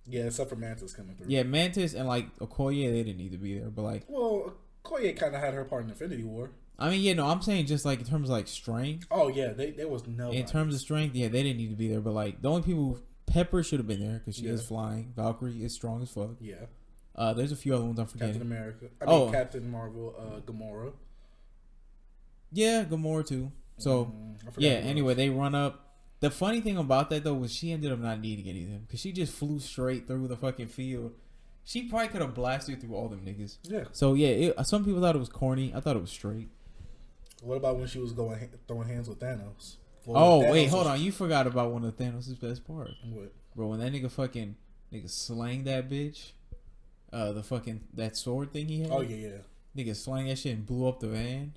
Yeah, except for Mantis coming through. Yeah, Mantis and like Okoye, they didn't need to be there. But like, well, Okoye kind of had her part in Infinity War. I mean, yeah, no, I'm saying just like in terms of like strength. Oh yeah, there was no. In terms of strength, yeah, they didn't need to be there. But like the only people, Pepper should have been there because she is flying. Valkyrie is strong as fuck. Yeah. There's a few other ones I'm forgetting. Captain America. Captain Marvel. Gamora. Yeah, Gamora too. So yeah. Anyway, they run up. The funny thing about that though was she ended up not needing anything because she just flew straight through the fucking field. She probably could have blasted through all them niggas. Yeah. So yeah, some people thought it was corny. I thought it was straight. What about when she was throwing hands with Thanos? Oh Thanos wait, hold on. You forgot about one of Thanos' best part. What? Bro, when that nigga slang that bitch, the fucking that sword thing he had. Oh yeah. Nigga slang that shit and blew up the van.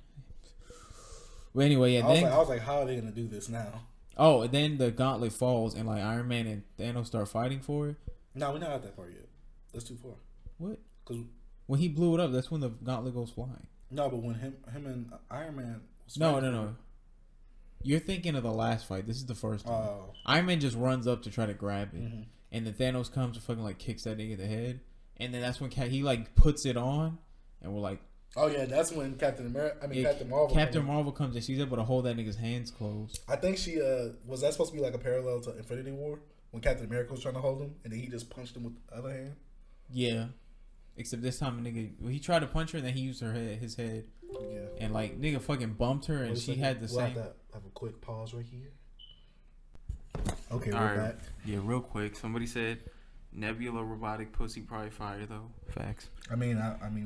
Well, anyway, yeah. I was like, how are they gonna do this now? Oh, and then the gauntlet falls and like Iron Man and Thanos start fighting for it. No, we're not at that part yet. That's too far. What? Because when he blew it up, that's when the gauntlet goes flying. No, but when him and Iron Man. No. You're thinking of the last fight. This is the first one. Oh. Iron Man just runs up to try to grab it, and then Thanos comes and fucking like kicks that nigga in the head, and then that's when he like puts it on, and we're like, oh yeah, that's when Captain Marvel. Captain Marvel comes and she's able to hold that nigga's hands closed. I think she was that supposed to be like a parallel to Infinity War when Captain America was trying to hold him and then he just punched him with the other hand. Yeah, except this time he tried to punch her and then he used his head. Yeah, and like nigga fucking bumped her and she had the same. Have a quick pause right here. Okay, all we're right. back. Yeah, real quick. Somebody said Nebula robotic pussy probably fire though. Facts. I mean,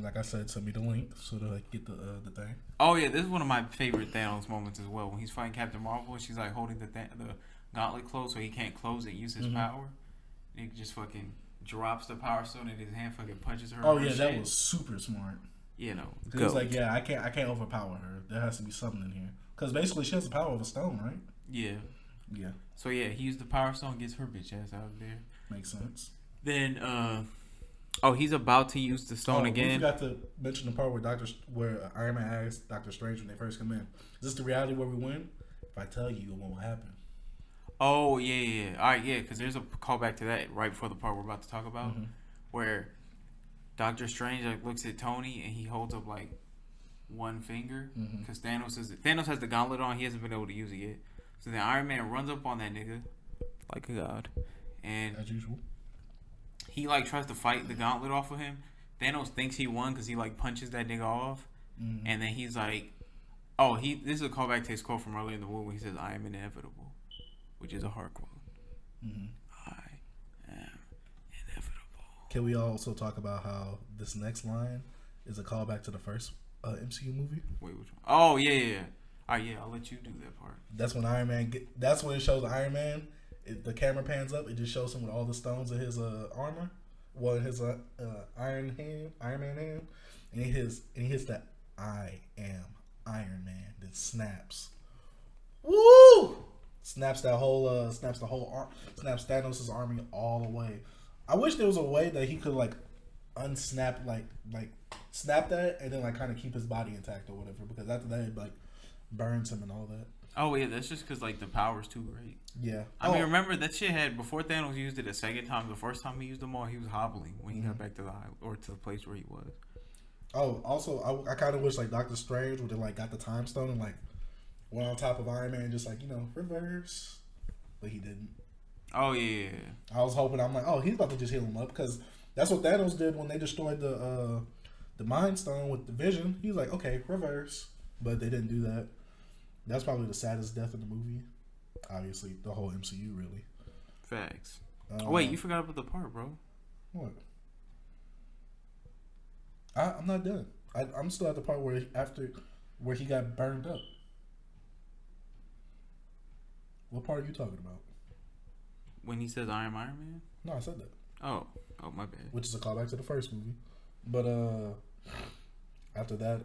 like I said, send me the link so to like get the thing. Oh yeah, this is one of my favorite Thanos moments as well. When he's fighting Captain Marvel, and she's like holding the gauntlet closed so he can't close it. Use his power. And he just fucking drops the power stone in his hand. Fucking punches her. Oh yeah, that was super smart. You know, it was like, yeah, I can't overpower her. There has to be something in here because basically she has the power of a stone, right? Yeah. Yeah. So yeah, he used the power stone, gets her bitch ass out of there. Makes sense. Then, he's about to use the stone again. We forgot to mention the part where Iron Man asked Doctor Strange when they first come in, "Is this the reality where we win? If I tell you, it won't happen." Oh yeah. All right, yeah, because there's a callback to that right before the part we're about to talk about, where Doctor Strange like looks at Tony and he holds up like one finger because Thanos has the gauntlet on. He hasn't been able to use it yet. So then Iron Man runs up on that nigga like a god, and as usual, he like tries to fight the gauntlet off of him. Thanos thinks he won because he like punches that nigga off, and then he's like, "Oh, this is a callback to his quote from earlier in the movie. He says, "I am inevitable," which is a hard quote. I am inevitable. Can we also talk about how this next line is a callback to the first MCU movie? Wait, which one? Oh yeah. All right, yeah, I'll let you do that part. That's when Iron Man. That's when it shows Iron Man. The camera pans up. It just shows him with all the stones in his armor. Well, in his Iron Man hand, and he hits that "I am Iron Man." Then snaps. Woo! Snaps the whole snaps Thanos' army all the way. I wish there was a way that he could like unsnap like snap that and then like kind of keep his body intact or whatever. Because after that, it like burns him and all that. Oh yeah, that's just because like the power's too great. Yeah. I mean, remember that shit had before Thanos used it a second time. The first time he used them all, he was hobbling when he got back to the island or to the place where he was. Oh, also, I kind of wish like Doctor Strange would have like got the time stone and like went on top of Iron Man and just like reverse, but he didn't. Oh yeah. I was hoping. I'm like, oh, he's about to just heal him up because that's what Thanos did when they destroyed the Mind Stone with the Vision. He was like, okay, reverse, but they didn't do that. That's probably the saddest death in the movie. Obviously, the whole MCU, really. Facts. Wait, you forgot about the part, bro. What? I'm not done. I'm still at the part where he got burned up. What part are you talking about? When he says I am Iron Man? No, I said that. Oh, my bad. Which is a callback to the first movie. But after that,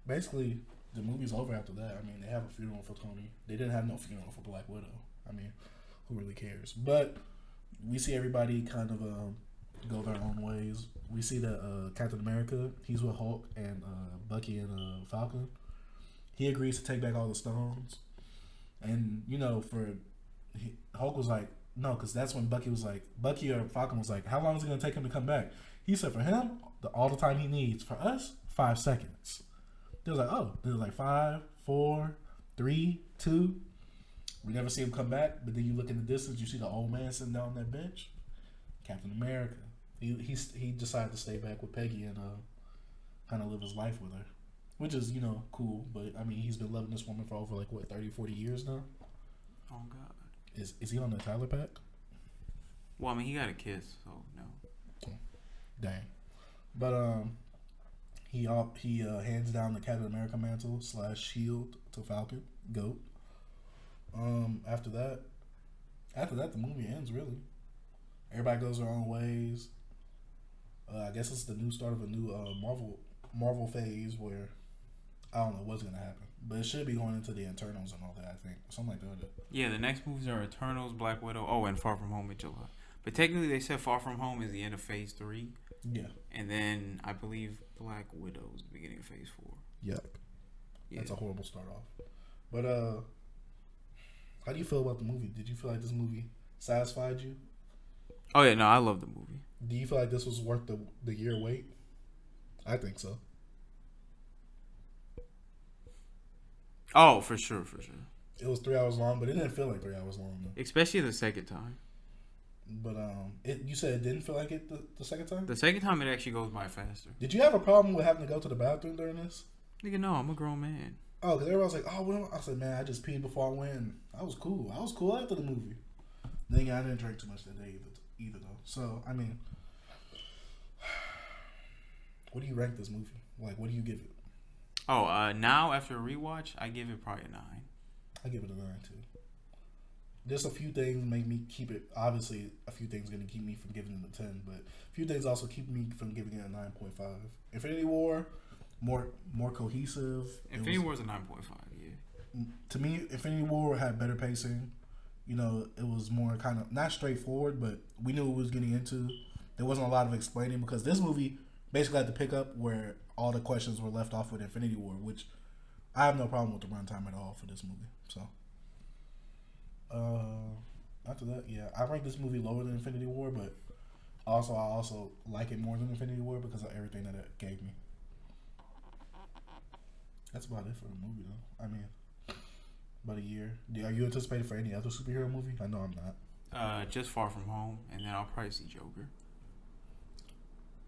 basically the movie's over after that. I mean, they have a funeral for Tony. They didn't have no funeral for Black Widow. I mean, who really cares? But we see everybody kind of go their own ways. We see that Captain America, he's with Hulk and Bucky and Falcon. He agrees to take back all the stones. And, Hulk was like, no, because that's when Bucky or Falcon was like, how long is it going to take him to come back? He said, for him, all the time he needs. For us, 5 seconds. They was like, oh. They was like 5, 4, 3, 2. We never see him come back, but then you look in the distance, you see the old man sitting down on that bench. Captain America. He decided to stay back with Peggy and kind of live his life with her. Which is, cool. But, I mean, he's been loving this woman for over, 30, 40 years now. Oh, God. Is he on the Tyler pack? Well, I mean, he got a kiss, so no. Dang. But he hands down the Captain America mantle / shield to Falcon, Goat. After that, the movie ends. Really, everybody goes their own ways. I guess it's the new start of a new Marvel phase where I don't know what's gonna happen, but it should be going into the Eternals and all that. I think something like that. Yeah, the next movies are Eternals, Black Widow, and Far From Home in July. But technically, they said Far From Home is the end of Phase 3. Yeah. And then I believe Black Widow is the beginning of Phase 4. Yep. Yeah. That's a horrible start off. But how do you feel about the movie? Did you feel like this movie satisfied you? Oh yeah, no, I love the movie. Do you feel like this was worth the year wait? I think so. Oh, for sure. It was 3 hours long, but it didn't feel like 3 hours long though. Especially the second time. But you said it didn't feel like it the second time? The second time it actually goes by faster. Did you have a problem with having to go to the bathroom during this? Nigga, no, I'm a grown man. Oh, because everybody was like, oh, well, I said, man, I just peed before I went. I was cool. I was cool after the movie. Then I didn't drink too much that day either though. So, I mean, what do you rank this movie? Like, what do you give it? Oh, now after a rewatch, I give it probably a 9. I give it a 9 too. Just a few things make me keep it. Obviously, a few things going to keep me from giving it a 10, but a few things also keep me from giving it a 9.5. Infinity War, more cohesive. Infinity War is a 9.5. Yeah. To me, Infinity War had better pacing. You know, it was more kind of not straightforward, but we knew what we was getting into. There wasn't a lot of explaining because this movie basically had to pick up where all the questions were left off with Infinity War, which I have no problem with the runtime at all for this movie. So. After that, yeah, I rank this movie lower than Infinity War, but I also like it more than Infinity War because of everything that it gave me. That's about it for the movie, though. I mean, about a year. Are you anticipated for any other superhero movie? I know I'm not. Just Far From Home, and then I'll probably see Joker.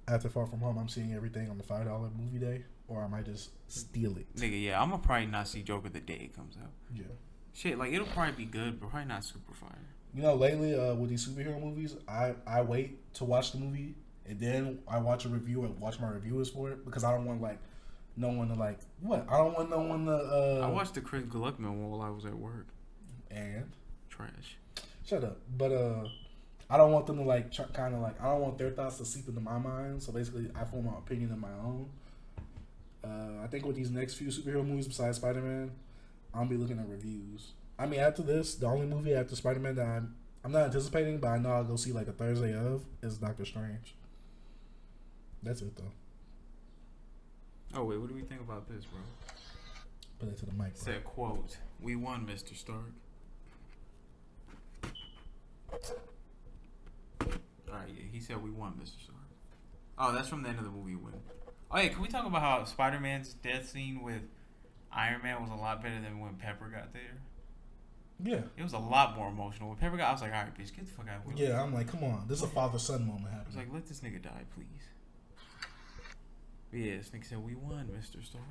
After Far From Home, I'm seeing everything on the $5 movie day, or I might just steal it. Nigga, yeah, I'm gonna probably not see Joker the day it comes out. Yeah. Shit, like, it'll probably be good, but probably not super fire. You know, lately, with these superhero movies, I wait to watch the movie, and then I watch a review and watch my reviewers for it, because I don't want, like, no one to, like, what? I don't want no one to, I watched the Chris Gluckman one while I was at work. And? Trash. Shut up. But, I don't want them to, like, kind of, like, I don't want their thoughts to seep into my mind, so basically, I form my opinion of my own. I think with these next few superhero movies besides Spider-Man, I'll be looking at reviews. I mean, after this, the only movie after Spider-Man that I'm not anticipating, but I know I'll go see like a Thursday of, is Doctor Strange. That's it, though. Oh, wait, what do we think about this, bro? Put it to the mic, bro. Said, quote, "We won, Mr. Stark." Alright, yeah, he said we won, Mr. Stark. Oh, that's from the end of the movie when. Oh, yeah, can we talk about how Spider-Man's death scene with Iron Man was a lot better than when Pepper got there? Yeah. It was a lot more emotional. When Pepper got, I was like, all right, bitch, get the fuck out of here. Yeah, I'm like, come on. This is a father-son moment I was happening. like, let this nigga die, please. But yeah, this nigga said, we won, Mr. Stark.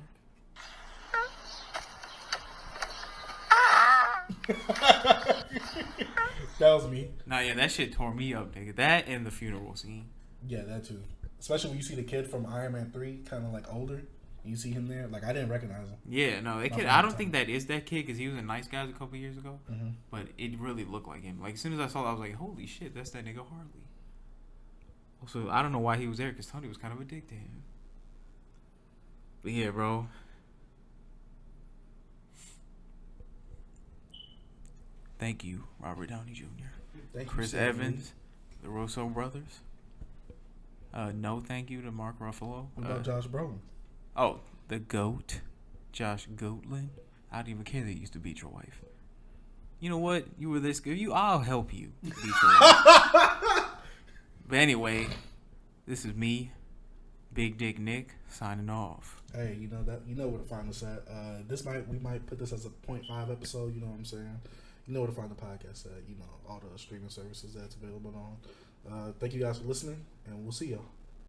That was me. Nah, yeah, that shit tore me up, nigga. That and the funeral scene. Yeah, that too. Especially when you see the kid from Iron Man 3 kind of like older. You see him there. Like, I didn't recognize him. Yeah, no, that kid, I don't think that is that kid because he was in Nice Guys a couple years ago. Mm-hmm. But it really looked like him. Like, as soon as I saw that, I was like, holy shit, that's that nigga Harley. Also, I don't know why he was there because Tony was kind of a dick to him. But yeah, bro. Thank you, Robert Downey Jr. Thank Chris you, Evans, the Russo brothers. No thank you to Mark Ruffalo. What about Josh Brolin? Oh, the GOAT, Josh Goatlin. I don't even care that you used to beat your wife. You know what? You were this good. I'll help you beat your wife. But anyway, this is me, Big Dick Nick, signing off. Hey, you know where to find us at. We might put this as a 0.5 episode. You know what I'm saying? You know where to find the podcast at. You know all the streaming services that's available on. Thank you guys for listening, and we'll see y'all.